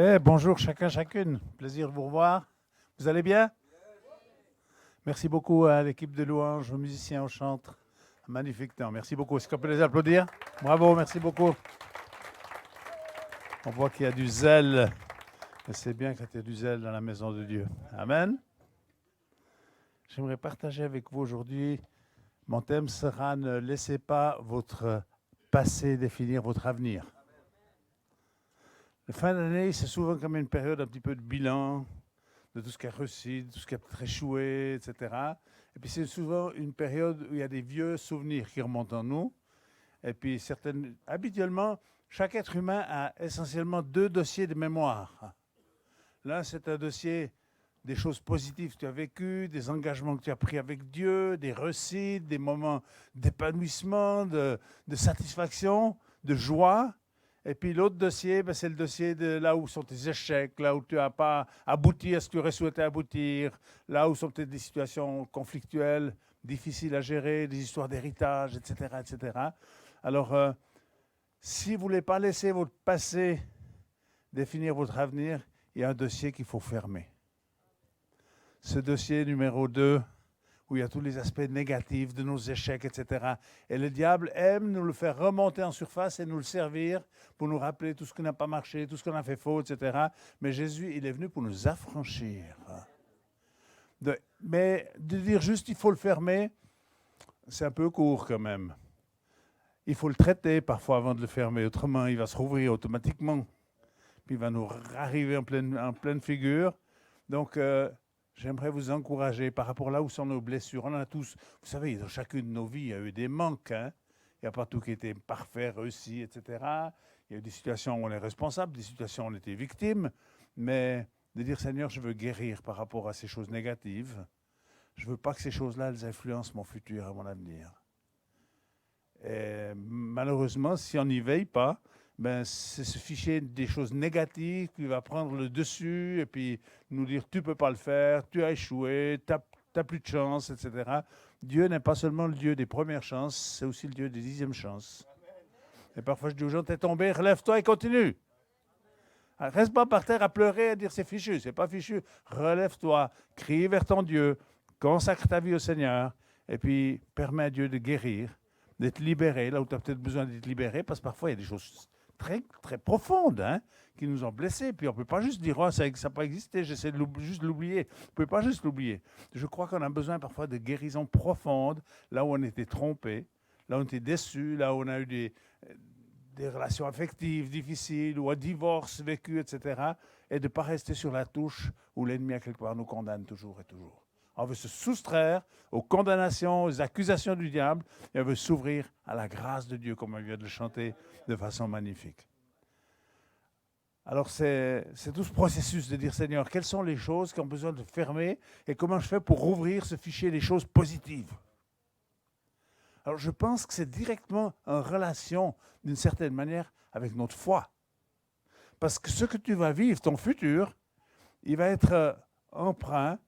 Ouais, bonjour chacun, chacune. Plaisir de vous revoir. Vous allez bien? Merci beaucoup à l'équipe de louanges, aux musiciens, aux chantres. Magnifique temps. Merci beaucoup. Est-ce qu'on peut les applaudir? Bravo, merci beaucoup. On voit qu'il y a du zèle. Et c'est bien qu'il y ait du zèle dans la maison de Dieu. Amen. J'aimerais partager avec vous aujourd'hui. Mon thème sera ne laissez pas votre passé définir votre avenir. La fin d'année, c'est souvent comme une période un petit peu de bilan de tout ce qui a réussi, de tout ce qui a peut-être échoué, etc. Et puis c'est souvent une période où il y a des vieux souvenirs qui remontent en nous. Et puis habituellement, chaque être humain a essentiellement deux dossiers de mémoire. L'un, c'est un dossier des choses positives que tu as vécues, des engagements que tu as pris avec Dieu, des réussites, des moments d'épanouissement, de satisfaction, de joie. Et puis l'autre dossier, c'est le dossier de là où sont tes échecs, là où tu n'as pas abouti à ce que tu aurais souhaité aboutir, là où sont peut-être des situations conflictuelles, difficiles à gérer, des histoires d'héritage, etc., etc. Alors, si vous ne voulez pas laisser votre passé définir votre avenir, il y a un dossier qu'il faut fermer. Ce dossier numéro 2, où il y a tous les aspects négatifs de nos échecs, etc. Et le diable aime nous le faire remonter en surface et nous le servir pour nous rappeler tout ce qui n'a pas marché, tout ce qu'on a fait faux, etc. Mais Jésus, il est venu pour nous affranchir. Mais de dire juste il faut le fermer, c'est un peu court quand même. Il faut le traiter parfois avant de le fermer, autrement il va se rouvrir automatiquement. Puis il va nous arriver en pleine figure. Donc, j'aimerais vous encourager par rapport à là où sont nos blessures. On en a tous, vous savez, dans chacune de nos vies, il y a eu des manques. Hein? Il n'y a pas tout qui était parfait, réussi, etc. Il y a eu des situations où on est responsable, des situations où on était victime. Mais de dire, Seigneur, je veux guérir par rapport à ces choses négatives. Je ne veux pas que ces choses-là, elles influencent mon futur et mon avenir. Et malheureusement, si on n'y veille pas, c'est ce fichier des choses négatives qui va prendre le dessus et puis nous dire tu ne peux pas le faire, tu as échoué, tu n'as plus de chance, etc. Dieu n'est pas seulement le Dieu des premières chances, c'est aussi le Dieu des 10e chances. Et parfois je dis aux gens, t'es tombé, relève-toi et continue. Alors, reste pas par terre à pleurer et à dire c'est fichu, c'est pas fichu. Relève-toi, crie vers ton Dieu, consacre ta vie au Seigneur et puis permets à Dieu de guérir, d'être libéré là où tu as peut-être besoin d'être libéré parce que parfois il y a des choses très, très profondes hein, qui nous ont blessés. Puis on ne peut pas juste dire oh, ça n'a pas existé, j'essaie de juste l'oublier. On ne peut pas juste l'oublier. Je crois qu'on a besoin parfois de guérison profonde, là où on était trompé, là où on était déçu, là où on a eu des relations affectives difficiles ou un divorce vécu, etc. Et de ne pas rester sur la touche où l'ennemi, à quelque part, nous condamne toujours et toujours. On veut se soustraire aux condamnations, aux accusations du diable, et on veut s'ouvrir à la grâce de Dieu, comme on vient de le chanter de façon magnifique. Alors c'est tout ce processus de dire, Seigneur, quelles sont les choses qui ont besoin de fermer, et comment je fais pour rouvrir ce fichier des choses positives. Alors je pense que c'est directement en relation, d'une certaine manière, avec notre foi. Parce que ce que tu vas vivre, ton futur, il va être empreint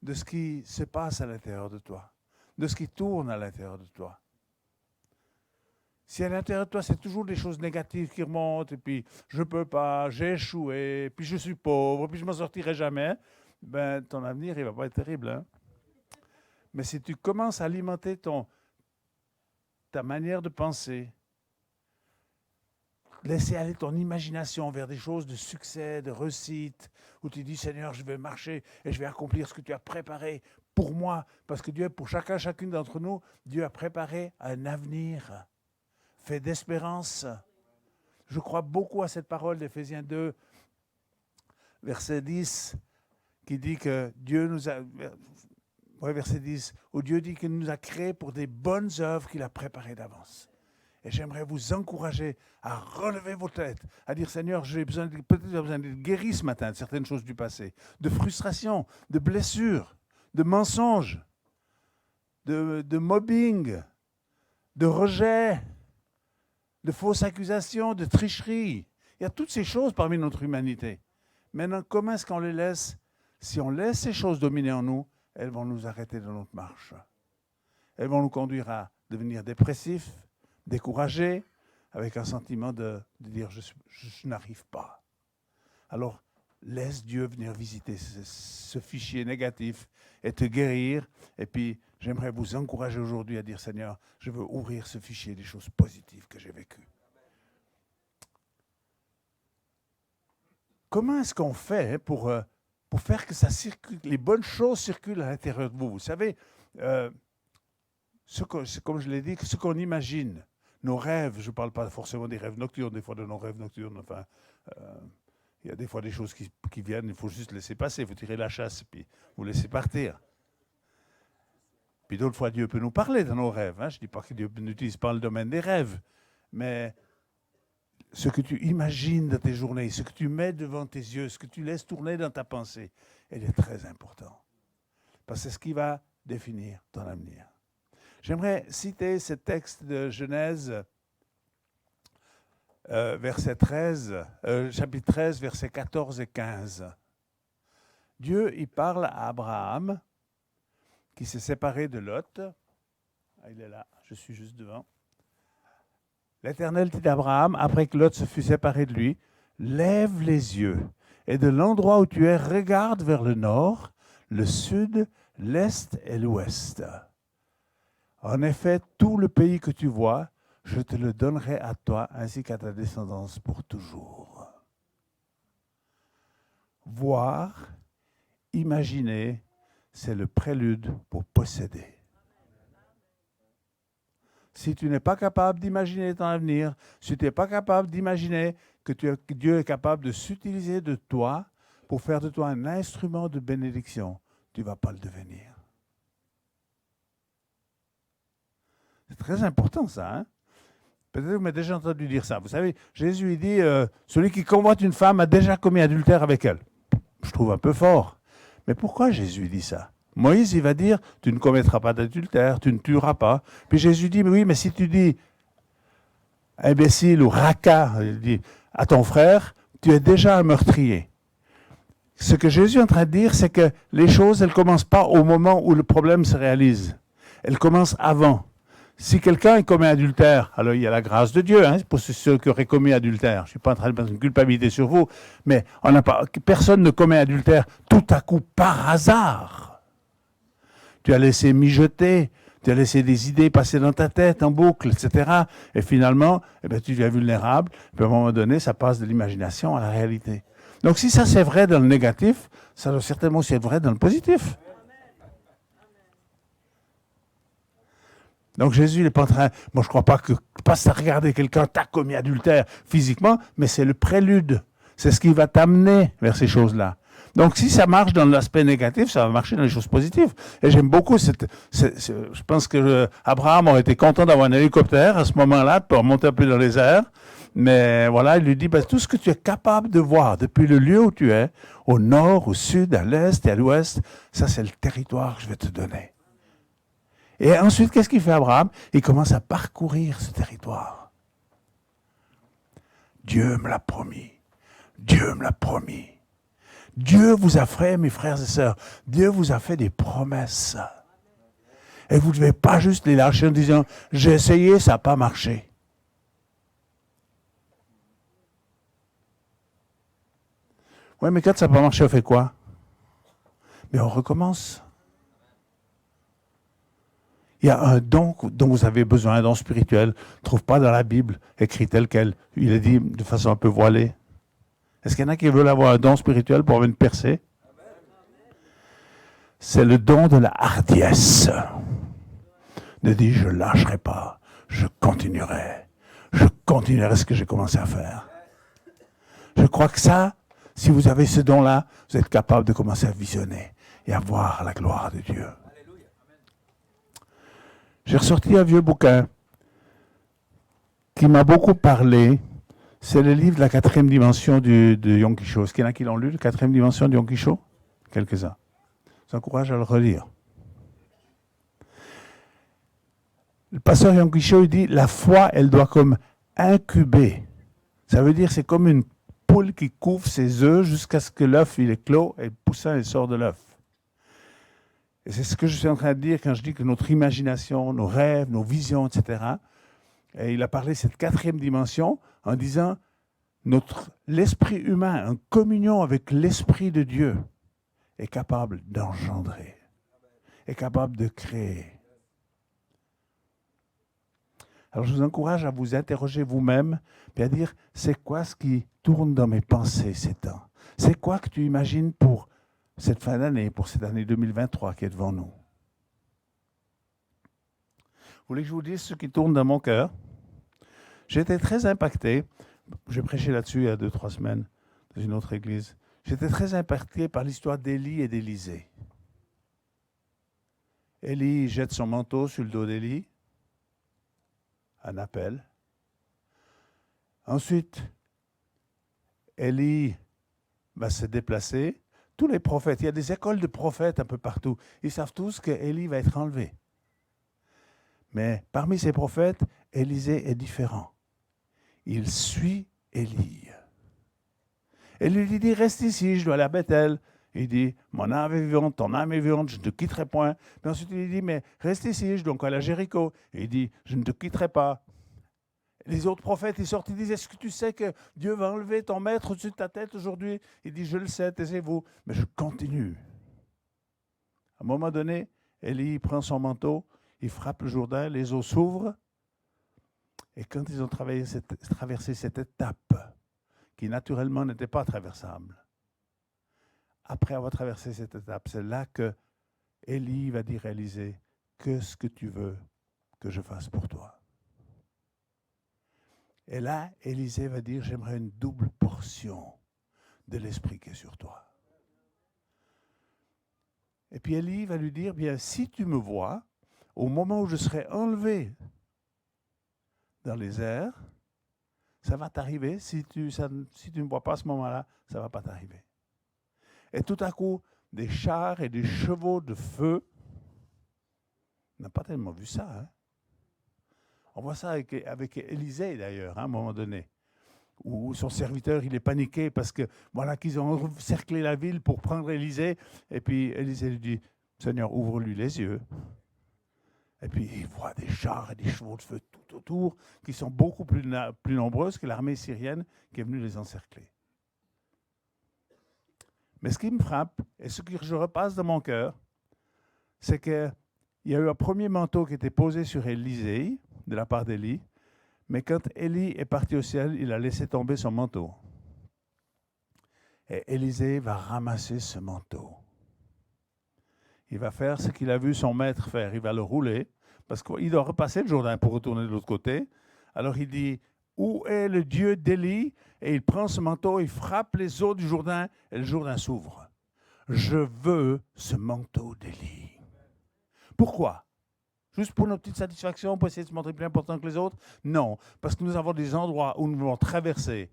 de ce qui se passe à l'intérieur de toi, de ce qui tourne à l'intérieur de toi. Si à l'intérieur de toi, c'est toujours des choses négatives qui remontent, et puis je ne peux pas, j'ai échoué, puis je suis pauvre, puis je ne m'en sortirai jamais, ben ton avenir, il ne va pas être terrible. Hein? Mais si tu commences à alimenter ta manière de penser, laisser aller ton imagination vers des choses de succès, de réussite, où tu dis, Seigneur, je vais marcher et je vais accomplir ce que tu as préparé pour moi, parce que Dieu, pour chacune d'entre nous, Dieu a préparé un avenir fait d'espérance. Je crois beaucoup à cette parole d'Éphésiens 2, verset 10, qui dit que Dieu nous a... verset 10, où Dieu dit qu'il nous a créés pour des bonnes œuvres qu'il a préparées d'avance. Et j'aimerais vous encourager à relever vos têtes, à dire Seigneur, peut-être j'ai besoin d'être guéri ce matin de certaines choses du passé, de frustration, de blessures, de mensonges, de mobbing, de rejet, de fausses accusations, de tricherie. Il y a toutes ces choses parmi notre humanité. Maintenant, comment est-ce qu'on les laisse? Si on laisse ces choses dominer en nous, elles vont nous arrêter dans notre marche. Elles vont nous conduire à devenir dépressifs, découragés, avec un sentiment de dire je n'arrive pas. Alors, laisse Dieu venir visiter ce fichier négatif et te guérir. Et puis, j'aimerais vous encourager aujourd'hui à dire, Seigneur, je veux ouvrir ce fichier des choses positives que j'ai vécues. Comment est-ce qu'on fait pour faire que ça circule, les bonnes choses circulent à l'intérieur de vous? Vous savez, comme je l'ai dit, ce qu'on imagine, nos rêves, je ne parle pas forcément des rêves nocturnes, des fois de nos rêves nocturnes, enfin, il y a des fois des choses qui viennent, il faut juste laisser passer, il faut tirer la chasse, puis vous laisser partir. Puis d'autres fois, Dieu peut nous parler dans nos rêves. Hein. Je ne dis pas que Dieu n'utilise pas le domaine des rêves, mais ce que tu imagines dans tes journées, ce que tu mets devant tes yeux, ce que tu laisses tourner dans ta pensée, il est très important. Parce que c'est ce qui va définir ton avenir. J'aimerais citer ce texte de Genèse, chapitre 13, versets 14 et 15. Dieu, il parle à Abraham, qui s'est séparé de Lot. Il est là, je suis juste devant. L'Éternel dit à Abraham, après que Lot se fut séparé de lui, « Lève les yeux, et de l'endroit où tu es, regarde vers le nord, le sud, l'est et l'ouest. En effet, tout le pays que tu vois, je te le donnerai à toi, ainsi qu'à ta descendance pour toujours. » Voir, imaginer, c'est le prélude pour posséder. Si tu n'es pas capable d'imaginer ton avenir, si tu n'es pas capable d'imaginer que Dieu est capable de s'utiliser de toi pour faire de toi un instrument de bénédiction, tu ne vas pas le devenir. C'est très important ça. Hein? Peut-être que vous m'avez déjà entendu dire ça. Vous savez, Jésus il dit, celui qui convoite une femme a déjà commis adultère avec elle. Je trouve un peu fort. Mais pourquoi Jésus dit ça? Moïse, il va dire, tu ne commettras pas d'adultère, tu ne tueras pas. Puis Jésus dit, mais oui, mais si tu dis imbécile ou raca, il dit à ton frère, tu es déjà un meurtrier. Ce que Jésus est en train de dire, c'est que les choses, elles ne commencent pas au moment où le problème se réalise. Elles commencent avant. Si quelqu'un commet adultère, alors il y a la grâce de Dieu, hein, pour ceux qui auraient commis adultère. Je ne suis pas en train de mettre une culpabilité sur vous, mais personne ne commet adultère tout à coup par hasard. Tu as laissé mijoter, tu as laissé des idées passer dans ta tête en boucle, etc. Et finalement, tu deviens vulnérable. Puis à un moment donné, ça passe de l'imagination à la réalité. Donc si ça c'est vrai dans le négatif, ça doit certainement aussi être vrai dans le positif. Donc Jésus n'est pas en train... Moi je ne crois pas que passe à regarder quelqu'un t'a commis adultère physiquement, mais c'est le prélude. C'est ce qui va t'amener vers ces choses-là. Donc, si ça marche dans l'aspect négatif, ça va marcher dans les choses positives. Et j'aime beaucoup je pense que Abraham aurait été content d'avoir un hélicoptère à ce moment-là pour monter un peu dans les airs. Mais voilà, il lui dit, tout ce que tu es capable de voir depuis le lieu où tu es, au nord, au sud, à l'est et à l'ouest, ça c'est le territoire que je vais te donner. Et ensuite, qu'est-ce qu'il fait Abraham? Il commence à parcourir ce territoire. Dieu me l'a promis. Dieu me l'a promis. Dieu vous a fait, mes frères et sœurs, Dieu vous a fait des promesses. Et vous ne devez pas juste les lâcher en disant, j'ai essayé, ça n'a pas marché. Oui, mais quand ça n'a pas marché, on fait quoi? Mais on recommence. Il y a un don dont vous avez besoin, un don spirituel. On ne trouve pas dans la Bible, écrit tel quel. Il est dit de façon un peu voilée. Est-ce qu'il y en a qui veulent avoir un don spirituel pour avoir une percée? C'est le don de la hardiesse. De dire, je ne lâcherai pas, je continuerai ce que j'ai commencé à faire. Je crois que ça, si vous avez ce don-là, vous êtes capable de commencer à visionner et à voir la gloire de Dieu. J'ai ressorti un vieux bouquin qui m'a beaucoup parlé. C'est le livre de la 4e dimension de Yonggi Cho. Est-ce qu'il y en a qui l'ont lu, la 4e dimension de Yonggi Cho? Quelques-uns. Je vous encourage à le relire. Le pasteur Yonggi Cho dit, la foi, elle doit comme incuber. Ça veut dire c'est comme une poule qui couvre ses œufs jusqu'à ce que l'œuf il est clos et le poussin il sort de l'œuf. Et c'est ce que je suis en train de dire quand je dis que notre imagination, nos rêves, nos visions, etc. Et il a parlé de cette 4e dimension en disant, l'esprit humain, en communion avec l'esprit de Dieu, est capable d'engendrer, est capable de créer. Alors je vous encourage à vous interroger vous-même et à dire, c'est quoi ce qui tourne dans mes pensées ces temps? C'est quoi que tu imagines pour cette fin d'année, pour cette année 2023 qui est devant nous? Vous voulez que je vous dise ce qui tourne dans mon cœur? J'ai été très impacté, j'ai prêché là-dessus il y a 2-3 semaines dans une autre église, j'étais très impacté par l'histoire d'Élie et d'Élisée. Élie jette son manteau sur le dos d'Élie, un appel. Ensuite, Élie va se déplacer. Tous les prophètes, il y a des écoles de prophètes un peu partout. Ils savent tous qu'Élie va être enlevé. Mais parmi ces prophètes, Élisée est différent. Il suit Élie. Élie lui dit, reste ici, je dois aller à Bethel. Il dit, mon âme est vivante, ton âme est vivante, je ne te quitterai point. Puis ensuite, il dit, mais reste ici, je dois encore aller à Jéricho. Et il dit, je ne te quitterai pas. Les autres prophètes, ils sortent, ils disent, est-ce que tu sais que Dieu va enlever ton maître au-dessus de ta tête aujourd'hui? Il dit, je le sais, taisez-vous. Mais je continue. À un moment donné, Élie prend son manteau, il frappe le Jourdain, les eaux s'ouvrent. Et quand ils ont traversé cette étape, qui naturellement n'était pas traversable, après avoir traversé cette étape, c'est là que Élie va dire à Élisée, qu'est-ce que tu veux que je fasse pour toi? Et là, Élisée va dire, j'aimerais une double portion de l'esprit qui est sur toi. Et puis Élie va lui dire, bien, si tu me vois, au moment où je serai enlevé dans les airs, ça va t'arriver. Si tu ne me vois pas à ce moment-là, ça ne va pas t'arriver. Et tout à coup, des chars et des chevaux de feu, on n'a pas tellement vu ça, hein? On voit ça avec Élisée d'ailleurs, hein, à un moment donné, où son serviteur, il est paniqué parce que voilà qu'ils ont encerclé la ville pour prendre Élisée. Et puis Élisée lui dit, Seigneur, ouvre-lui les yeux. Et puis il voit des chars et des chevaux de feu tout autour, qui sont beaucoup plus nombreuses que l'armée syrienne qui est venue les encercler. Mais ce qui me frappe, et ce que je repasse dans mon cœur, c'est qu'il y a eu un premier manteau qui était posé sur Élisée, de la part d'Élie, mais quand Élie est parti au ciel, il a laissé tomber son manteau. Et Élisée va ramasser ce manteau. Il va faire ce qu'il a vu son maître faire. Il va le rouler, parce qu'il doit repasser le Jourdain pour retourner de l'autre côté. Alors il dit, où est le Dieu d'Élie? Et il prend ce manteau, il frappe les eaux du Jourdain, et le Jourdain s'ouvre. Je veux ce manteau d'Élie. Pourquoi? Juste pour notre petite satisfaction, pour essayer de se montrer plus important que les autres? Non, parce que nous avons des endroits où nous devons traverser.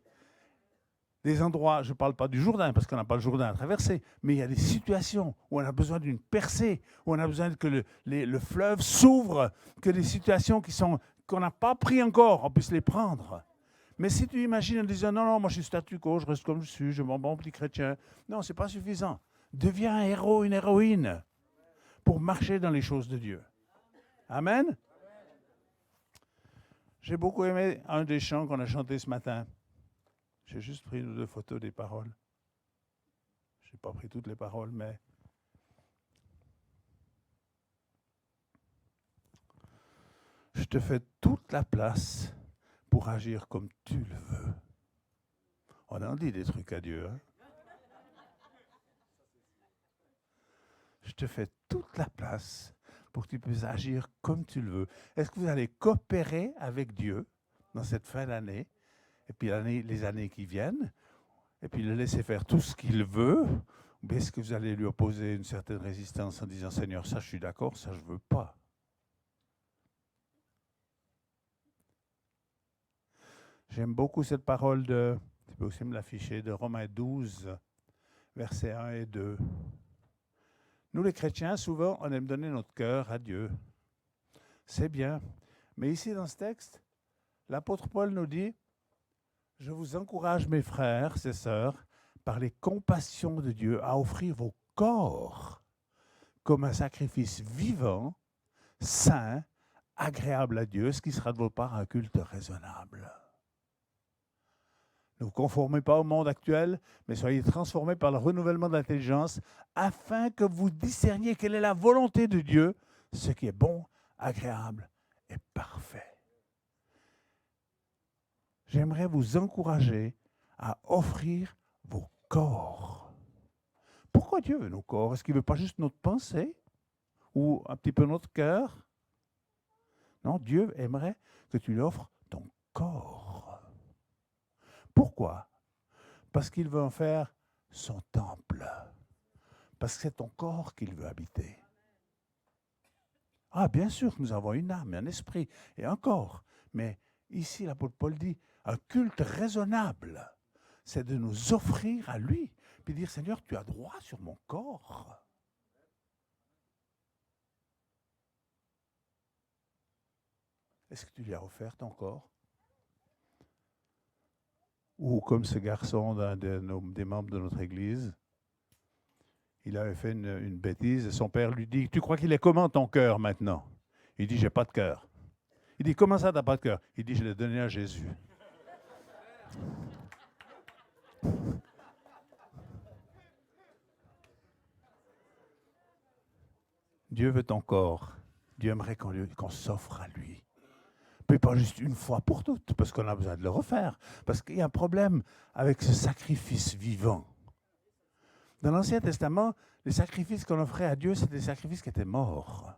Des endroits, je ne parle pas du Jourdain, parce qu'on n'a pas le Jourdain à traverser, mais il y a des situations où on a besoin d'une percée, où on a besoin que le fleuve s'ouvre, que les situations qu'on n'a pas pris encore, on puisse les prendre. Mais si tu imagines en disant, non, moi je suis statu quo, je reste comme je suis, je m'en bon petit chrétien, non, ce n'est pas suffisant. Deviens un héros, une héroïne, pour marcher dans les choses de Dieu. Amen. J'ai beaucoup aimé un des chants qu'on a chanté ce matin. J'ai juste pris 2 photos des paroles. Je n'ai pas pris toutes les paroles, mais... Je te fais toute la place pour agir comme tu le veux. On en dit des trucs à Dieu, hein? Je te fais toute la place pour que tu puisses agir comme tu le veux. Est-ce que vous allez coopérer avec Dieu dans cette fin d'année, et puis les années qui viennent, et puis le laisser faire tout ce qu'il veut, ou bien est-ce que vous allez lui opposer une certaine résistance en disant, Seigneur, ça je suis d'accord, ça je ne veux pas. J'aime beaucoup cette parole tu peux aussi me l'afficher, de Romains 12, versets 1 et 2. Nous les chrétiens, souvent, on aime donner notre cœur à Dieu. C'est bien. Mais ici, dans ce texte, l'apôtre Paul nous dit, je vous encourage, mes frères et sœurs, par les compassions de Dieu, à offrir vos corps comme un sacrifice vivant, saint, agréable à Dieu, ce qui sera de votre part un culte raisonnable. Ne vous conformez pas au monde actuel, mais soyez transformés par le renouvellement de l'intelligence, afin que vous discerniez quelle est la volonté de Dieu, ce qui est bon, agréable et parfait. J'aimerais vous encourager à offrir vos corps. Pourquoi Dieu veut nos corps? Est-ce qu'il ne veut pas juste notre pensée ou un petit peu notre cœur? Non, Dieu aimerait que tu lui offres ton corps. Pourquoi? Parce qu'il veut en faire son temple. Parce que c'est ton corps qu'il veut habiter. Ah, bien sûr que nous avons une âme, un esprit et un corps. Mais ici, l'apôtre Paul dit, un culte raisonnable, c'est de nous offrir à lui. Puis dire, Seigneur, tu as droit sur mon corps. Est-ce que tu lui as offert ton corps? Ou comme ce garçon des membres de notre église, il avait fait une bêtise et son père lui dit, tu crois qu'il est comment ton cœur maintenant? Il dit, j'ai pas de cœur. Il dit, comment ça, tu n'as pas de cœur? Il dit, je l'ai donné à Jésus. Dieu veut ton corps. Dieu aimerait qu'on s'offre à lui. Puis pas juste une fois pour toutes, parce qu'on a besoin de le refaire. Parce qu'il y a un problème avec ce sacrifice vivant. Dans l'Ancien Testament, les sacrifices qu'on offrait à Dieu, c'était des sacrifices qui étaient morts.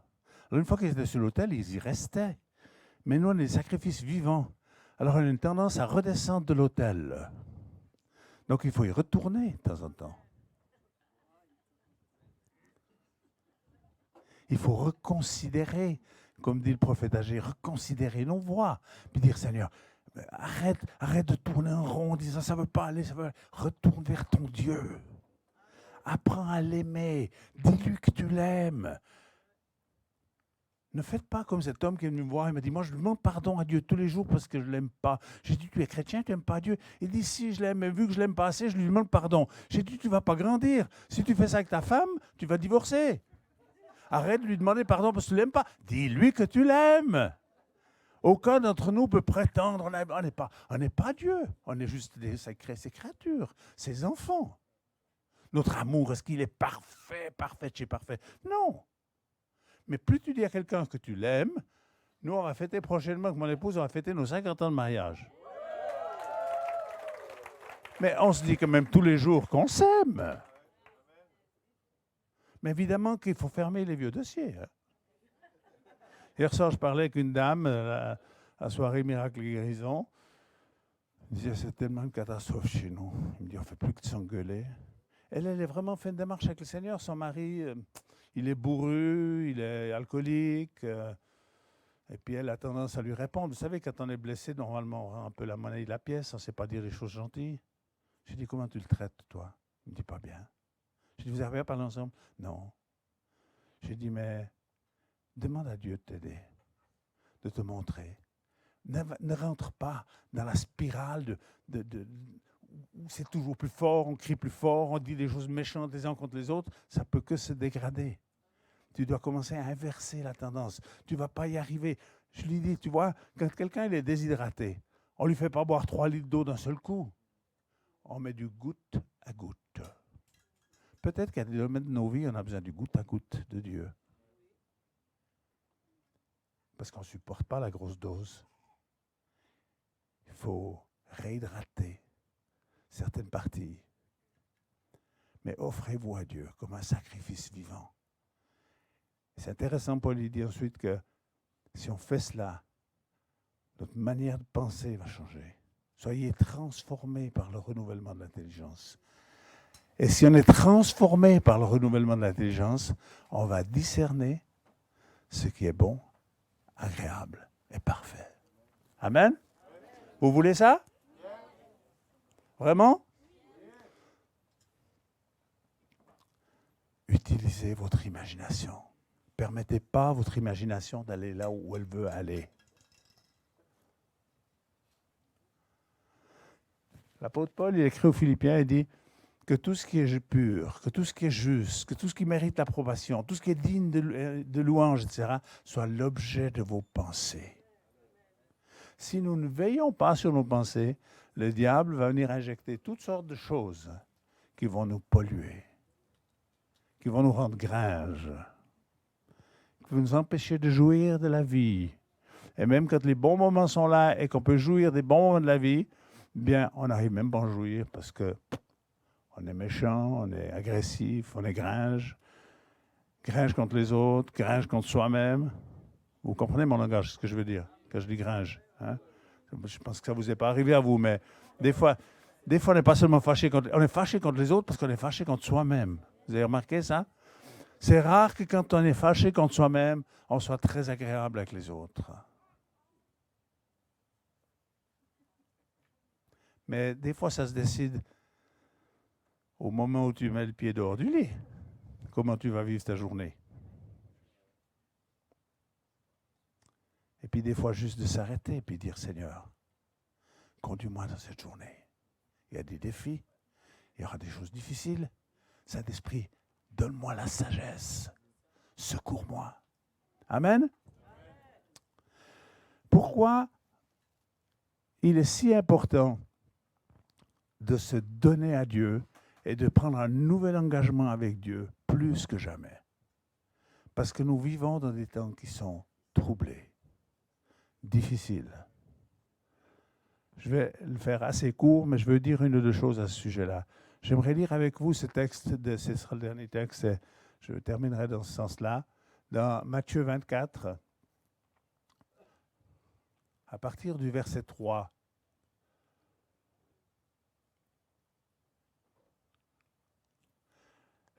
Alors une fois qu'ils étaient sur l'autel, ils y restaient. Mais nous, on est des sacrifices vivants. Alors on a une tendance à redescendre de l'autel. Donc il faut y retourner de temps en temps. Il faut reconsidérer, comme dit le prophète Agé, reconsidérer nos voies. Puis dire, Seigneur, arrête de tourner en rond en disant, ça ne veut pas aller, ça veut aller. Retourne vers ton Dieu. Apprends à l'aimer. Dis-lui que tu l'aimes. Ne faites pas comme cet homme qui est venu me voir et m'a dit, moi je demande pardon à Dieu tous les jours parce que je ne l'aime pas. J'ai dit, tu es chrétien, tu n'aimes pas Dieu. Il dit, si je l'aime, mais vu que je ne l'aime pas assez, je lui demande pardon. J'ai dit, tu ne vas pas grandir. Si tu fais ça avec ta femme, tu vas divorcer. Arrête de lui demander pardon parce que tu ne l'aimes pas. Dis-lui que tu l'aimes. Aucun d'entre nous peut prétendre, on n'est pas Dieu. On est juste ses créatures, ses enfants. Notre amour, est-ce qu'il est parfait de chez parfait? Non. Mais plus tu dis à quelqu'un que tu l'aimes, nous on va fêter prochainement, avec mon épouse, on va fêter nos 50 ans de mariage. Mais on se dit quand même tous les jours qu'on s'aime. Mais évidemment qu'il faut fermer les vieux dossiers. Hein. Hier soir, je parlais avec une dame à la soirée Miracle et Guérison. Elle disait, c'est tellement une catastrophe chez nous. Il me dit, on ne fait plus que de s'engueuler. Elle est vraiment fait une démarche avec le Seigneur. Son mari, il est bourru, il est alcoolique. Et puis elle a tendance à lui répondre. Vous savez, quand on est blessé, normalement, on rend un peu la monnaie de la pièce. On ne sait pas dire les choses gentilles. J'ai dit, comment tu le traites, toi? Il me dit, pas bien. J'ai dit, vous n'arrivez pas à parler ensemble? Non. J'ai dit, mais demande à Dieu de t'aider, de te montrer. Ne rentre pas dans la spirale où c'est toujours plus fort, on crie plus fort, on dit des choses méchantes les uns contre les autres. Ça ne peut que se dégrader. Tu dois commencer à inverser la tendance. Tu ne vas pas y arriver. Je lui dis, tu vois, quand quelqu'un il est déshydraté, on ne lui fait pas boire 3 litres d'eau d'un seul coup. On met du goutte à goutte. Peut-être qu'à des domaines de nos vies, on a besoin du goutte à goutte de Dieu. Parce qu'on ne supporte pas la grosse dose. Il faut réhydrater certaines parties. Mais offrez-vous à Dieu comme un sacrifice vivant. C'est intéressant, Paul dit ensuite que si on fait cela, notre manière de penser va changer. Soyez transformés par le renouvellement de l'intelligence. Et si on est transformé par le renouvellement de l'intelligence, on va discerner ce qui est bon, agréable et parfait. Amen? Vous voulez ça? Vraiment? Utilisez votre imagination. Permettez pas à votre imagination d'aller là où elle veut aller. L'apôtre Paul, il écrit aux Philippiens, il dit que tout ce qui est pur, que tout ce qui est juste, que tout ce qui mérite l'approbation, tout ce qui est digne de louange, etc., soit l'objet de vos pensées. Si nous ne veillons pas sur nos pensées, le diable va venir injecter toutes sortes de choses qui vont nous polluer, qui vont nous rendre gringes, qui vont nous empêcher de jouir de la vie. Et même quand les bons moments sont là et qu'on peut jouir des bons moments de la vie, bien, on n'arrive même pas à en jouir parce que on est méchant, on est agressif, on est gringe. Gringe contre les autres, gringe contre soi-même. Vous comprenez mon langage, ce que je veux dire, quand je dis gringe. Hein? Je pense que ça ne vous est pas arrivé à vous, mais des fois on n'est pas seulement fâché contre... On est fâché contre les autres parce qu'on est fâché contre soi-même. Vous avez remarqué ça? C'est rare que quand on est fâché contre soi-même, on soit très agréable avec les autres. Mais des fois, ça se décide au moment où tu mets le pied dehors du lit. Comment tu vas vivre ta journée? Et puis des fois, juste de s'arrêter et puis dire, Seigneur, conduis-moi dans cette journée. Il y a des défis, il y aura des choses difficiles. Saint-Esprit, donne-moi la sagesse. Secours-moi. Amen. Pourquoi il est si important de se donner à Dieu et de prendre un nouvel engagement avec Dieu plus que jamais? Parce que nous vivons dans des temps qui sont troublés, difficiles. Je vais le faire assez court, mais je veux dire une ou deux choses à ce sujet-là. J'aimerais lire avec vous ce texte, ce sera le dernier texte, et je terminerai dans ce sens-là, dans Matthieu 24, à partir du verset 3.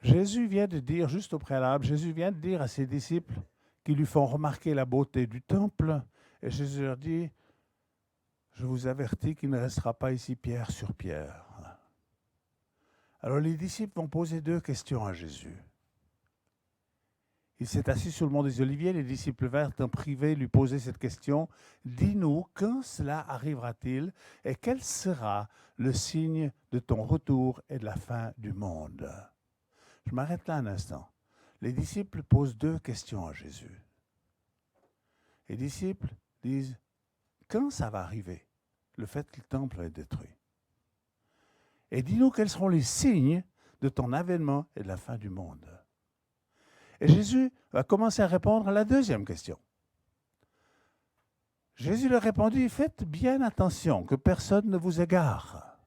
Jésus vient de dire, juste au préalable, Jésus vient de dire à ses disciples qui lui font remarquer la beauté du temple, et Jésus leur dit, je vous avertis qu'il ne restera pas ici pierre sur pierre. Alors les disciples vont poser deux questions à Jésus. Il s'est assis sur le mont des Oliviers, les disciples vinrent en privé lui poser cette question. Dis-nous, quand cela arrivera-t-il et quel sera le signe de ton retour et de la fin du monde? Je m'arrête là un instant. Les disciples posent deux questions à Jésus. Les disciples disent, quand ça va arriver, le fait que le temple est détruit? Et dis-nous quels seront les signes de ton avènement et de la fin du monde. Et Jésus va commencer à répondre à la deuxième question. Jésus leur répondit, faites bien attention que personne ne vous égare.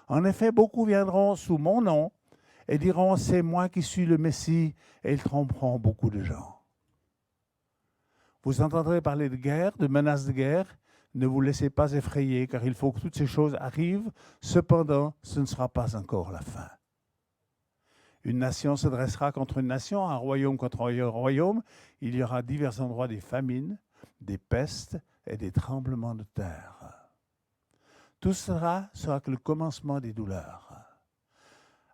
En effet, beaucoup viendront sous mon nom et diront, c'est moi qui suis le Messie, et ils tromperont beaucoup de gens. Vous entendrez parler de guerre, de menaces de guerre. Ne vous laissez pas effrayer, car il faut que toutes ces choses arrivent. Cependant, ce ne sera pas encore la fin. Une nation se dressera contre une nation, un royaume contre un royaume. Il y aura divers endroits des famines, des pestes et des tremblements de terre. Tout cela sera que le commencement des douleurs.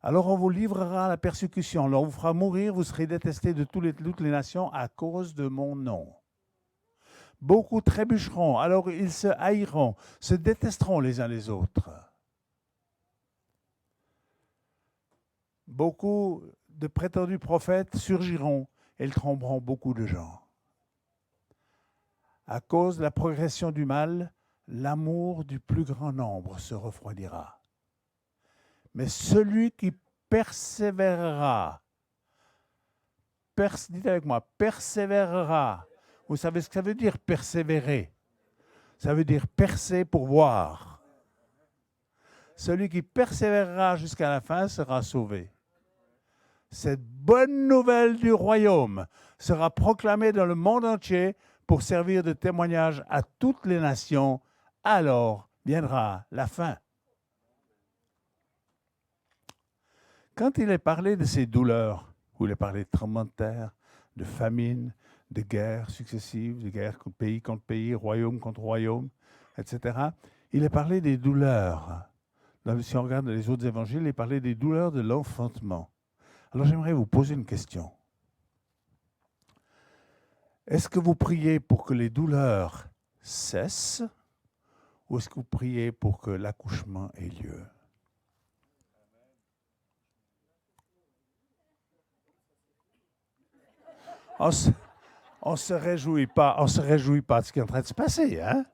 Alors on vous livrera à la persécution, on vous fera mourir, vous serez détestés de toutes les nations à cause de mon nom. Beaucoup trébucheront, alors ils se haïront, se détesteront les uns les autres. Beaucoup de prétendus prophètes surgiront et ils tromperont beaucoup de gens. À cause de la progression du mal, l'amour du plus grand nombre se refroidira. Mais celui qui persévérera, dites avec moi, persévérera. Vous savez ce que ça veut dire, persévérer? Ça veut dire percer pour voir. Celui qui persévérera jusqu'à la fin sera sauvé. Cette bonne nouvelle du royaume sera proclamée dans le monde entier pour servir de témoignage à toutes les nations. Alors viendra la fin. Quand il est parlé de ces douleurs, où il est parlé de tremblements de terre, de famine, de guerres successives, de guerres pays contre pays, royaume contre royaume, etc., il est parlé des douleurs. Si on regarde les autres évangiles, il est parlé des douleurs de l'enfantement. Alors j'aimerais vous poser une question. Est-ce que vous priez pour que les douleurs cessent ou est-ce que vous priez pour que l'accouchement ait lieu? On ne se réjouit pas de ce qui est en train de se passer, hein?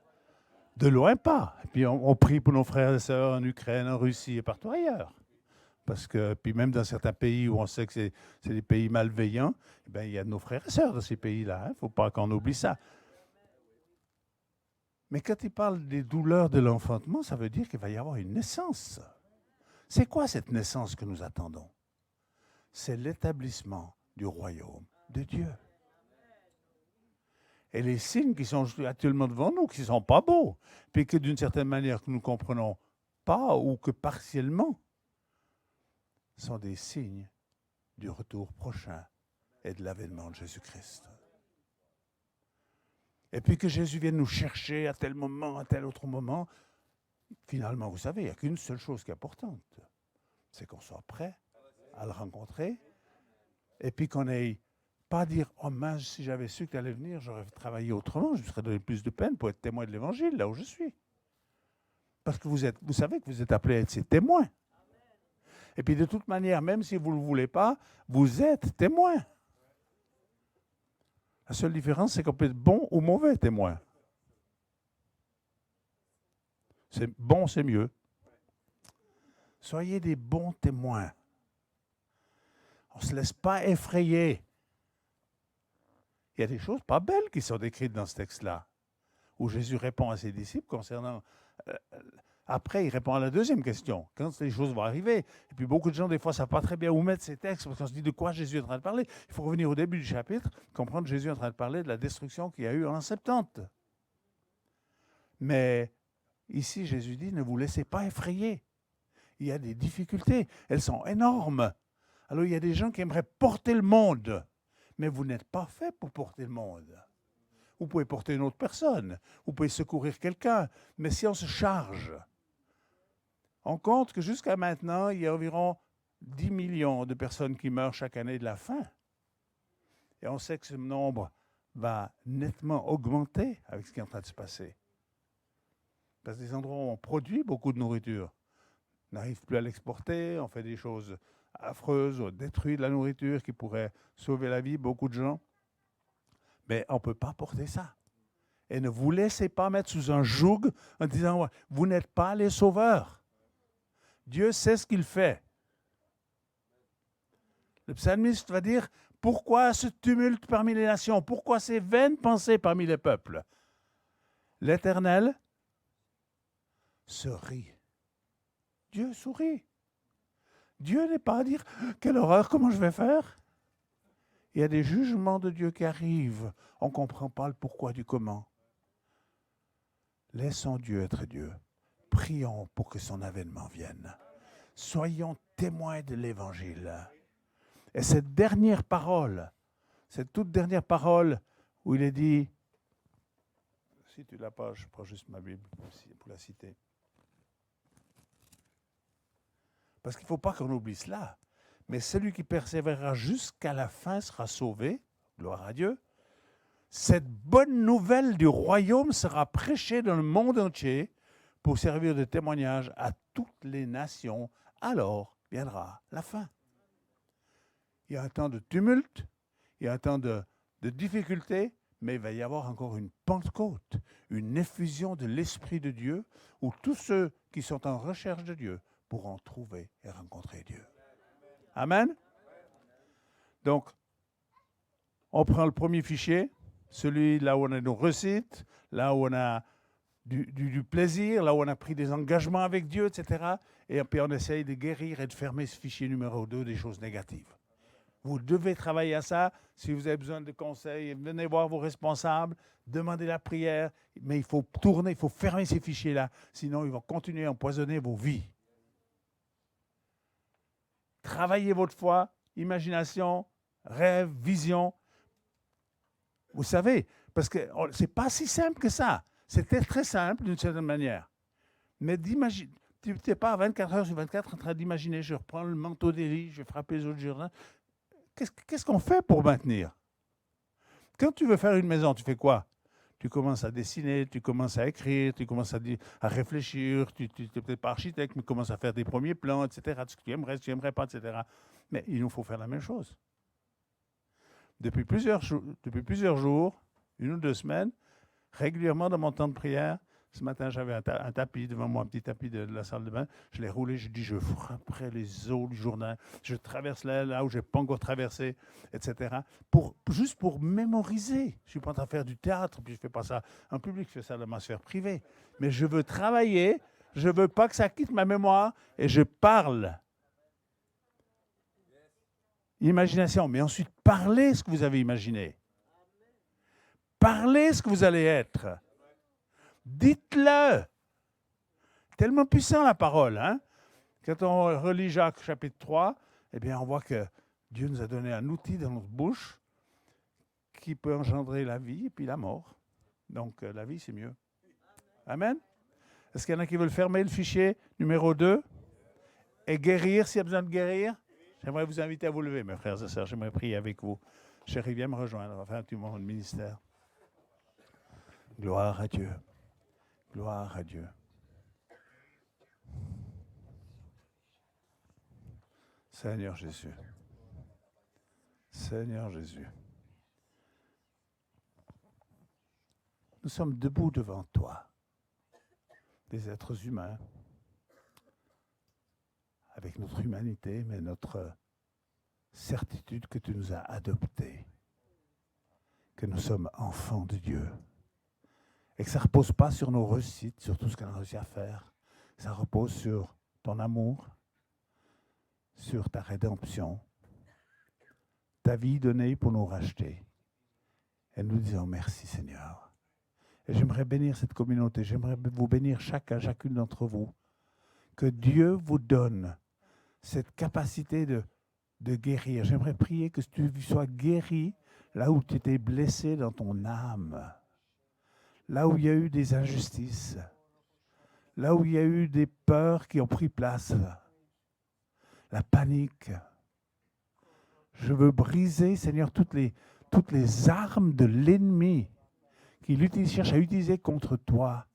De loin pas. Et puis on prie pour nos frères et sœurs en Ukraine, en Russie et partout ailleurs. Parce que, puis même dans certains pays où on sait que c'est des pays malveillants, eh bien, il y a nos frères et sœurs dans ces pays-là. Il ne faut pas qu'on oublie ça. Mais quand il parle des douleurs de l'enfantement, ça veut dire qu'il va y avoir une naissance. C'est quoi cette naissance que nous attendons? C'est l'établissement du royaume de Dieu. Et les signes qui sont actuellement devant nous, qui ne sont pas beaux, puis que d'une certaine manière que nous ne comprenons pas ou que partiellement, sont des signes du retour prochain et de l'avènement de Jésus-Christ. Et puis que Jésus vienne nous chercher à tel moment, à tel autre moment, finalement, vous savez, il n'y a qu'une seule chose qui est importante, c'est qu'on soit prêt à le rencontrer, et puis qu'on n'ait pas à dire « Oh mince, si j'avais su que tu allais venir, j'aurais travaillé autrement, je me serais donné plus de peine pour être témoin de l'Évangile, là où je suis. » Parce que vous savez que vous êtes appelés à être ses témoins. Et puis de toute manière, même si vous ne le voulez pas, vous êtes témoin. La seule différence, c'est qu'on peut être bon ou mauvais témoin. C'est bon, c'est mieux. Soyez des bons témoins. On ne se laisse pas effrayer. Il y a des choses pas belles qui sont décrites dans ce texte-là, où Jésus répond à ses disciples concernant... Après, il répond à la deuxième question, quand les choses vont arriver. Et puis beaucoup de gens, des fois, ne savent pas très bien où mettre ces textes, parce qu'on se dit de quoi Jésus est en train de parler. Il faut revenir au début du chapitre, comprendre que Jésus est en train de parler de la destruction qu'il y a eu en l'an 70. Mais ici, Jésus dit, ne vous laissez pas effrayer. Il y a des difficultés, elles sont énormes. Alors, il y a des gens qui aimeraient porter le monde, mais vous n'êtes pas fait pour porter le monde. Vous pouvez porter une autre personne, vous pouvez secourir quelqu'un, mais si on se charge, on compte que jusqu'à maintenant, il y a environ 10 millions de personnes qui meurent chaque année de la faim. Et on sait que ce nombre va nettement augmenter avec ce qui est en train de se passer. Parce que les endroits où on produit beaucoup de nourriture n'arrivent plus à l'exporter, on fait des choses affreuses, on détruit de la nourriture qui pourrait sauver la vie de beaucoup de gens. Mais on ne peut pas porter ça. Et ne vous laissez pas mettre sous un joug en disant « Vous n'êtes pas les sauveurs ». Dieu sait ce qu'il fait. Le psalmiste va dire « Pourquoi ce tumulte parmi les nations? Pourquoi ces vaines pensées parmi les peuples? L'Éternel se rit. » Dieu sourit. Dieu n'est pas à dire « Quelle horreur, comment je vais faire ?» Il y a des jugements de Dieu qui arrivent. On ne comprend pas le pourquoi du comment. Laissons Dieu être Dieu. Prions pour que son avènement vienne. Soyons témoins de l'Évangile. Et cette dernière parole, cette toute dernière parole où il est dit, si tu l'as pas, je prends juste ma Bible pour la citer. Parce qu'il ne faut pas qu'on oublie cela. Mais celui qui persévérera jusqu'à la fin sera sauvé, gloire à Dieu. Cette bonne nouvelle du royaume sera prêchée dans le monde entier pour servir de témoignage à toutes les nations. Alors viendra la fin. Il y a un temps de tumulte, il y a un temps de difficulté, mais il va y avoir encore une Pentecôte, une effusion de l'Esprit de Dieu, où tous ceux qui sont en recherche de Dieu pourront trouver et rencontrer Dieu. Amen. Donc, on prend le premier fichier, celui là où on a nos recettes, là où on a du plaisir, là où on a pris des engagements avec Dieu, etc. Et puis on essaye de guérir et de fermer ce fichier numéro 2 des choses négatives. Vous devez travailler à ça. Si vous avez besoin de conseils, venez voir vos responsables, demandez la prière, mais il faut tourner, il faut fermer ces fichiers-là, sinon ils vont continuer à empoisonner vos vies. Travaillez votre foi, imagination, rêve, vision. Vous savez, parce que ce n'est pas si simple que ça. C'était très simple d'une certaine manière. Mais d'imaginer, tu n'es pas à 24 heures sur 24 en train d'imaginer, je reprends le manteau d'Élie, je vais frapper les autres jardins. Qu'est-ce qu'on fait pour maintenir? Quand tu veux faire une maison, tu fais quoi? Tu commences à dessiner, tu commences à écrire, tu commences à réfléchir, tu n'es peut-être pas architecte, mais tu commences à faire des premiers plans, etc. Ce que tu aimerais pas, etc. Mais il nous faut faire la même chose. Depuis plusieurs jours, 1 ou 2 semaines, régulièrement dans mon temps de prière, Ce matin, j'avais un tapis devant moi, un petit tapis de la salle de bain. Je l'ai roulé, je dis, je frapperai les eaux du Jourdain. Je traverse là où je n'ai pas encore traversé, etc. Juste pour mémoriser. Je ne suis pas en train de faire du théâtre, puis je ne fais pas ça en public, je fais ça dans ma sphère privée. Mais je veux travailler, je ne veux pas que ça quitte ma mémoire, et je parle. Imagination, mais ensuite, parlez ce que vous avez imaginé. Parlez ce que vous allez être. Dites-le. Tellement puissant la parole. Hein? Quand on relit Jacques chapitre 3, eh bien, on voit que Dieu nous a donné un outil dans notre bouche qui peut engendrer la vie et puis la mort. Donc, la vie, c'est mieux. Amen. Est-ce qu'il y en a qui veulent fermer le fichier numéro 2 et guérir s'il y a besoin de guérir? J'aimerais vous inviter à vous lever, mes frères et sœurs. J'aimerais prier avec vous. Chérie, viens me rejoindre. Enfin, tu m'as le ministère. Gloire à Dieu. Gloire à Dieu. Seigneur Jésus. Seigneur Jésus. Nous sommes debout devant toi, des êtres humains, avec notre humanité, mais notre certitude que tu nous as adoptés, que nous sommes enfants de Dieu. Et que ça ne repose pas sur nos réussites, sur tout ce qu'on a réussi à faire. Ça repose sur ton amour, sur ta rédemption, ta vie donnée pour nous racheter. Et nous disons merci Seigneur. Et j'aimerais bénir cette communauté, j'aimerais vous bénir chacune d'entre vous. Que Dieu vous donne cette capacité de guérir. J'aimerais prier que tu sois guéri là où tu étais blessé dans ton âme. Là où il y a eu des injustices, là où il y a eu des peurs qui ont pris place, la panique. Je veux briser, Seigneur, toutes les armes de l'ennemi qu'il cherche à utiliser contre toi.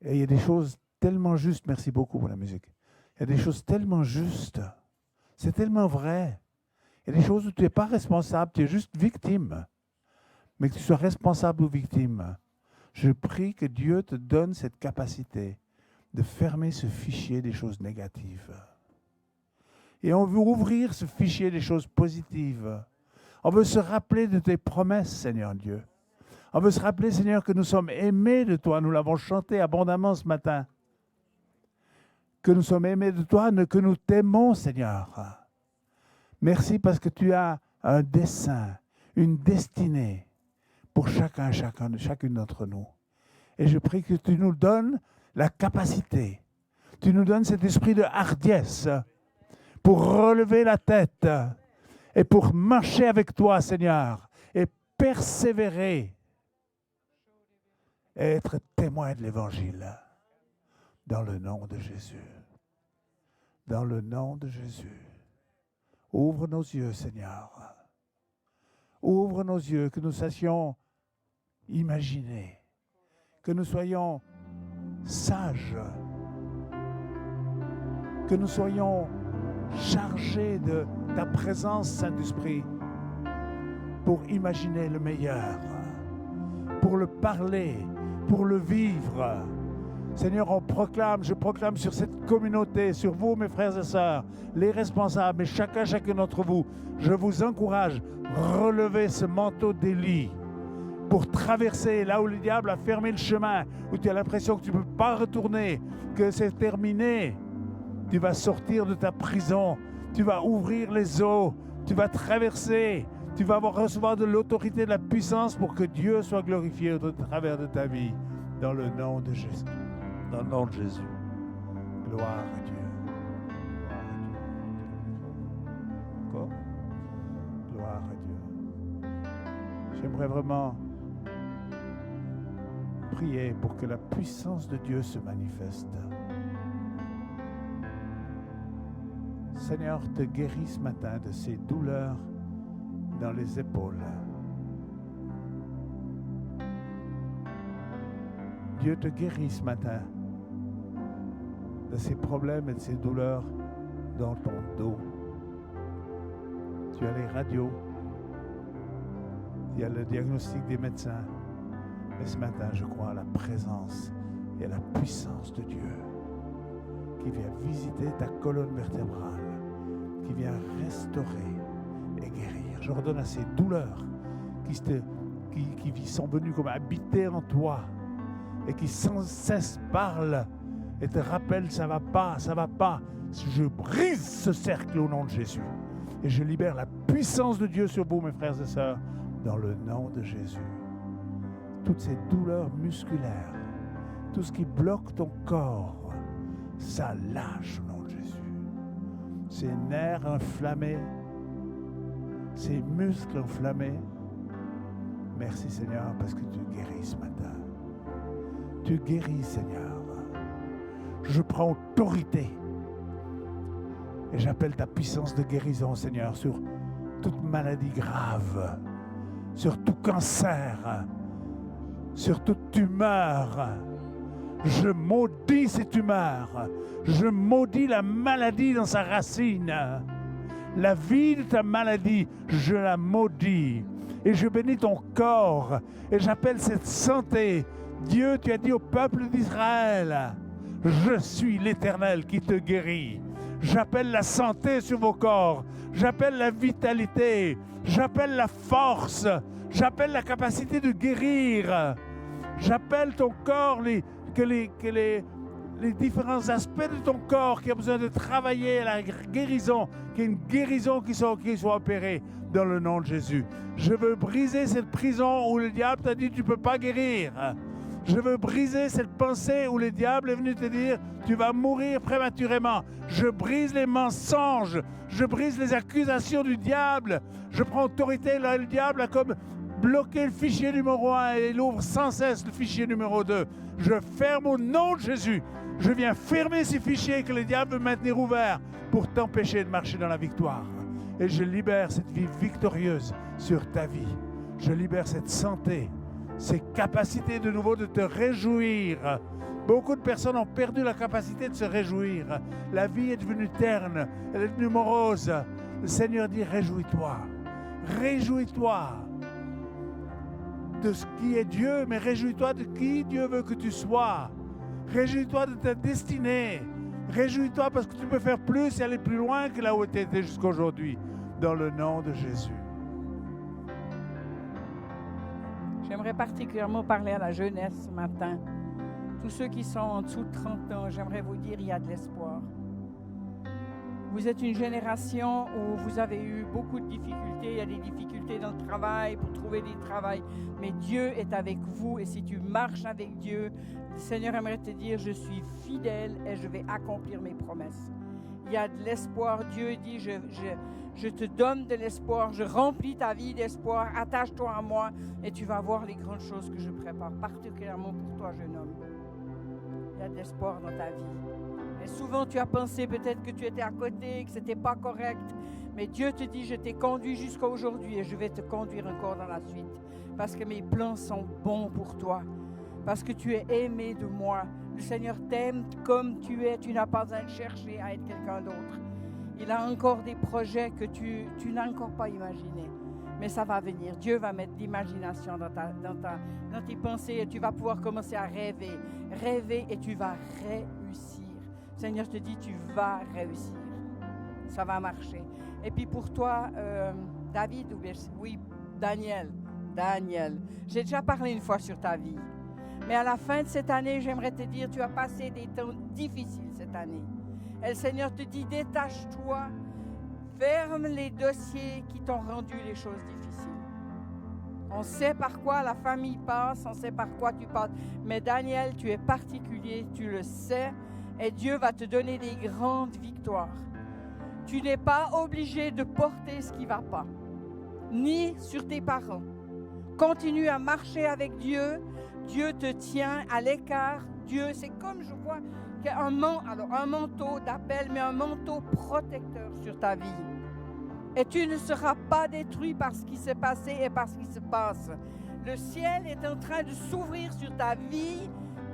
Et il y a des choses tellement justes, merci beaucoup pour la musique, il y a des choses tellement justes, c'est tellement vrai. Il y a des choses où tu n'es pas responsable, tu es juste victime. Mais que tu sois responsable ou victime, je prie que Dieu te donne cette capacité de fermer ce fichier des choses négatives. Et on veut ouvrir ce fichier des choses positives. On veut se rappeler de tes promesses, Seigneur Dieu. On veut se rappeler, Seigneur, que nous sommes aimés de toi. Nous l'avons chanté abondamment ce matin. Que nous sommes aimés de toi, que nous t'aimons, Seigneur. Merci parce que tu as un dessein, une destinée pour chacune d'entre nous. Et je prie que tu nous donnes la capacité, tu nous donnes cet esprit de hardiesse pour relever la tête et pour marcher avec toi, Seigneur, et persévérer et être témoin de l'Évangile. Dans le nom de Jésus. Dans le nom de Jésus. Ouvre nos yeux, Seigneur. Ouvre nos yeux, que nous sassions imaginer, que nous soyons sages, que nous soyons chargés de ta présence, Saint-Esprit, pour imaginer le meilleur, pour le parler, pour le vivre. Seigneur, je proclame sur cette communauté, sur vous, mes frères et sœurs, les responsables, mais chacun d'entre vous, je vous encourage, relevez ce manteau d'Élie pour traverser là où le diable a fermé le chemin, où tu as l'impression que tu ne peux pas retourner, que c'est terminé. Tu vas sortir de ta prison, tu vas ouvrir les eaux, tu vas traverser, tu vas recevoir de l'autorité, de la puissance pour que Dieu soit glorifié au travers de ta vie. Dans le nom de Jésus. Dans le nom de Jésus. Gloire à Dieu. Encore. Gloire à Dieu. J'aimerais vraiment prier pour que la puissance de Dieu se manifeste. Seigneur, te guéris ce matin de ces douleurs dans les épaules. Dieu te guérit ce matin de ces problèmes et de ces douleurs dans ton dos. Tu as les radios, il y a le diagnostic des médecins, Mais ce matin, je crois à la présence et à la puissance de Dieu qui vient visiter ta colonne vertébrale, qui vient restaurer et guérir. Je redonne à ces douleurs qui sont venues comme habiter en toi et qui sans cesse parlent et te rappellent ça va pas, ça va pas. Je brise ce cercle au nom de Jésus et je libère la puissance de Dieu sur vous, mes frères et sœurs, dans le nom de Jésus. Toutes ces douleurs musculaires, tout ce qui bloque ton corps, ça lâche au nom de Jésus. Ces nerfs inflammés, ces muscles enflammés. Merci Seigneur parce que tu guéris ce matin. Tu guéris Seigneur. Je prends autorité et j'appelle ta puissance de guérison Seigneur sur toute maladie grave, sur tout cancer, sur toute tumeur. Je maudis ces tumeurs. Je maudis la maladie dans sa racine. La vie de ta maladie, je la maudis. Et je bénis ton corps. Et j'appelle cette santé. Dieu, tu as dit au peuple d'Israël, je suis l'Éternel qui te guérit. J'appelle la santé sur vos corps. J'appelle la vitalité. J'appelle la force. J'appelle la capacité de guérir. J'appelle ton corps, les différents aspects de ton corps qui a besoin de travailler, la guérison, qu'il y ait une guérison qui soit opérée dans le nom de Jésus. Je veux briser cette prison où le diable t'a dit tu ne peux pas guérir. Je veux briser cette pensée où le diable est venu te dire tu vas mourir prématurément. Je brise les mensonges, je brise les accusations du diable. Je prends autorité, là le diable a comme bloqué le fichier numéro 1 et il ouvre sans cesse le fichier numéro 2. Je ferme au nom de Jésus. Je viens fermer ces fichiers que le diable veut maintenir ouverts pour t'empêcher de marcher dans la victoire. Et je libère cette vie victorieuse sur ta vie. Je libère cette santé, ces capacités de nouveau de te réjouir. Beaucoup de personnes ont perdu la capacité de se réjouir. La vie est devenue terne, elle est devenue morose. Le Seigneur dit réjouis-toi. Réjouis-toi de ce qui est Dieu, mais réjouis-toi de qui Dieu veut que tu sois. Réjouis-toi de ta destinée. Réjouis-toi parce que tu peux faire plus et aller plus loin que là où tu étais jusqu'à aujourd'hui. Dans le nom de Jésus. J'aimerais particulièrement parler à la jeunesse ce matin. Tous ceux qui sont en dessous de 30 ans, j'aimerais vous dire, il y a de l'espoir. Vous êtes une génération où vous avez eu beaucoup de difficultés. Il y a des difficultés dans le travail, pour trouver du travail. Mais Dieu est avec vous et si tu marches avec Dieu, le Seigneur aimerait te dire, je suis fidèle et je vais accomplir mes promesses. Il y a de l'espoir. Dieu dit, je te donne de l'espoir, je remplis ta vie d'espoir, attache-toi à moi et tu vas voir les grandes choses que je prépare, particulièrement pour toi, jeune homme. Il y a de l'espoir dans ta vie. Et souvent, tu as pensé peut-être que tu étais à côté, que ce n'était pas correct. Mais Dieu te dit, je t'ai conduit jusqu'à aujourd'hui et je vais te conduire encore dans la suite. Parce que mes plans sont bons pour toi. Parce que tu es aimé de moi. Le Seigneur t'aime comme tu es. Tu n'as pas besoin de chercher à être quelqu'un d'autre. Il a encore des projets que tu n'as encore pas imaginés. Mais ça va venir. Dieu va mettre l'imagination dans tes pensées et tu vas pouvoir commencer à rêver. Rêver et tu vas réussir. Seigneur, je te dis, tu vas réussir. Ça va marcher. Et puis pour toi, David, oui, Daniel. J'ai déjà parlé une fois sur ta vie. Mais à la fin de cette année, j'aimerais te dire, tu as passé des temps difficiles cette année. Et le Seigneur te dit, détache-toi, ferme les dossiers qui t'ont rendu les choses difficiles. On sait par quoi la famille passe, on sait par quoi tu passes. Mais Daniel, tu es particulier, tu le sais. Et Dieu va te donner des grandes victoires. Tu n'es pas obligé de porter ce qui ne va pas, ni sur tes parents. Continue à marcher avec Dieu. Dieu te tient à l'écart. Dieu, c'est comme je vois un manteau d'appel, mais un manteau protecteur sur ta vie. Et tu ne seras pas détruit par ce qui s'est passé et par ce qui se passe. Le ciel est en train de s'ouvrir sur ta vie.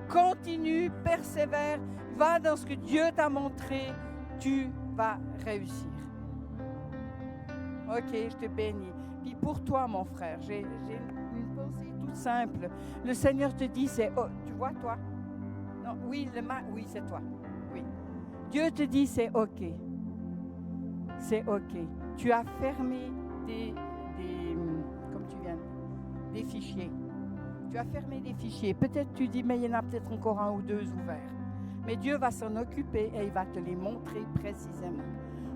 Continue, persévère, va dans ce que Dieu t'a montré, tu vas réussir. Ok, je te bénis. Puis pour toi, mon frère, j'ai une pensée tout simple. Le Seigneur te dit, c'est... Oh, tu vois, toi? Non, oui, oui, c'est toi. Oui. Dieu te dit, c'est OK. C'est OK. Tu as fermé comme tu viens, des fichiers. Tu as fermé des fichiers. Peut-être tu dis, mais il y en a peut-être encore un ou deux ouverts. Mais Dieu va s'en occuper et il va te les montrer précisément.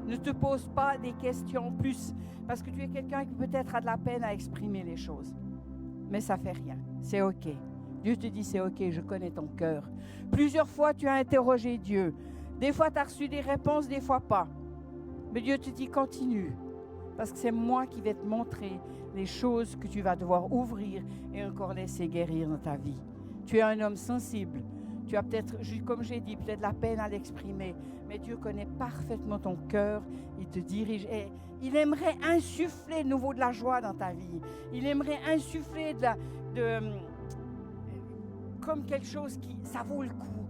Ne te pose pas des questions plus, parce que tu es quelqu'un qui peut-être a de la peine à exprimer les choses. Mais ça ne fait rien. C'est OK. Dieu te dit, c'est OK, je connais ton cœur. Plusieurs fois, tu as interrogé Dieu. Des fois, tu as reçu des réponses, des fois pas. Mais Dieu te dit, continue. Parce que c'est moi qui vais te montrer les choses que tu vas devoir ouvrir et encore laisser guérir dans ta vie. Tu es un homme sensible. Tu as peut-être, comme j'ai dit, peut-être la peine à l'exprimer. Mais Dieu connaît parfaitement ton cœur. Il te dirige. Et il aimerait insuffler de nouveau de la joie dans ta vie. Il aimerait insuffler comme quelque chose qui, ça vaut le coup.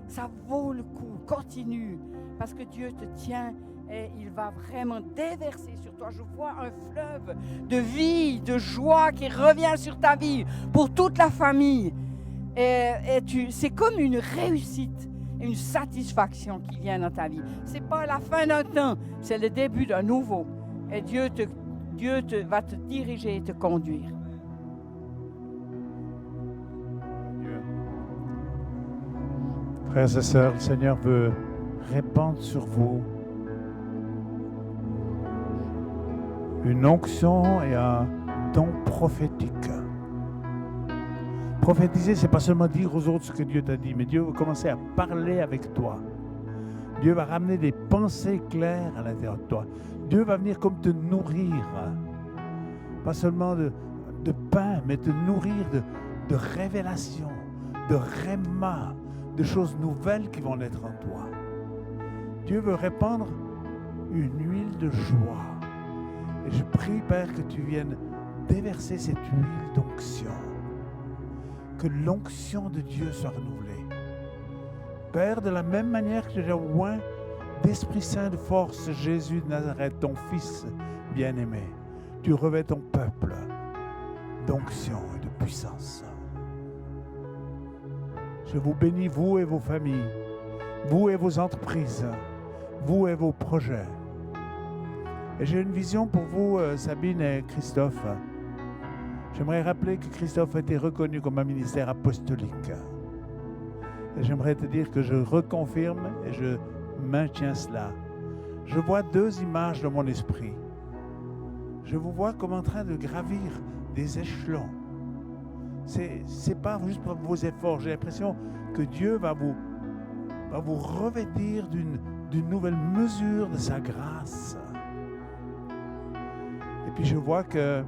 Ça vaut le coup. Continue. Parce que Dieu te tient et il va vraiment déverser sur toi. Je vois un fleuve de vie, de joie qui revient sur ta vie pour toute la famille. C'est comme une réussite, une satisfaction qui vient dans ta vie. Ce n'est pas la fin d'un temps, c'est le début d'un nouveau. Et Dieu va te diriger et te conduire. Frères et sœurs, le Seigneur veut répandre sur vous une onction et un don prophétique. Prophétiser, ce n'est pas seulement dire aux autres ce que Dieu t'a dit, mais Dieu va commencer à parler avec toi. Dieu va ramener des pensées claires à l'intérieur de toi. Dieu va venir comme te nourrir. Pas seulement de pain, mais te nourrir de révélations, de réma, de choses nouvelles qui vont naître en toi. Dieu veut répandre une huile de joie. Et je prie, Père, que tu viennes déverser cette huile d'onction. Que l'onction de Dieu soit renouvelée. Père, de la même manière que tu as oint d'Esprit Saint de force Jésus de Nazareth, ton Fils bien-aimé, tu revêts ton peuple d'onction et de puissance. Je vous bénis, vous et vos familles, vous et vos entreprises, vous et vos projets. Et j'ai une vision pour vous, Sabine et Christophe. J'aimerais rappeler que Christophe a été reconnu comme un ministère apostolique. Et j'aimerais te dire que je reconfirme et je maintiens cela. Je vois deux images dans mon esprit. Je vous vois comme en train de gravir des échelons. C'est pas juste pour vos efforts. J'ai l'impression que Dieu va vous revêtir d'une nouvelle mesure de sa grâce. Et puis je vois que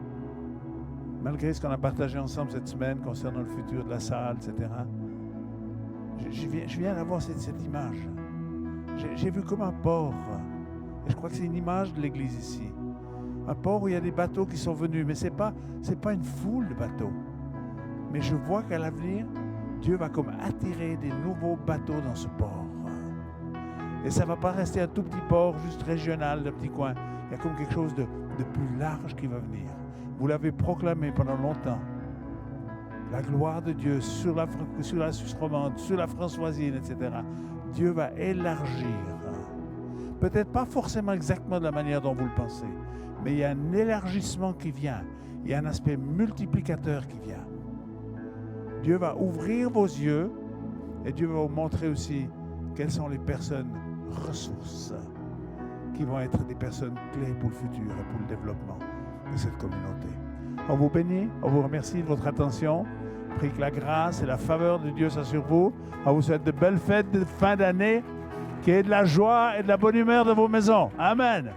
malgré ce qu'on a partagé ensemble cette semaine concernant le futur de la salle, etc., je viens d'avoir cette image. J'ai vu comme un port, et je crois que c'est une image de l'église ici. Un port où il y a des bateaux qui sont venus, mais c'est pas une foule de bateaux. Mais je vois qu'à l'avenir, Dieu va comme attirer des nouveaux bateaux dans ce port. Et ça ne va pas rester un tout petit port, juste régional, d'un petit coin. Il y a comme quelque chose de plus large qui va venir. Vous l'avez proclamé pendant longtemps. La gloire de Dieu sur la Suisse romande, sur la France voisine, etc. Dieu va élargir. Peut-être pas forcément exactement de la manière dont vous le pensez, mais il y a un élargissement qui vient. Il y a un aspect multiplicateur qui vient. Dieu va ouvrir vos yeux et Dieu va vous montrer aussi quelles sont les personnes ressources qui vont être des personnes clés pour le futur et pour le développement de cette communauté. On vous bénit, on vous remercie de votre attention. Prie que la grâce et la faveur de Dieu soient sur vous. On vous souhaite de belles fêtes de fin d'année, qu'il y ait de la joie et de la bonne humeur dans vos maisons. Amen.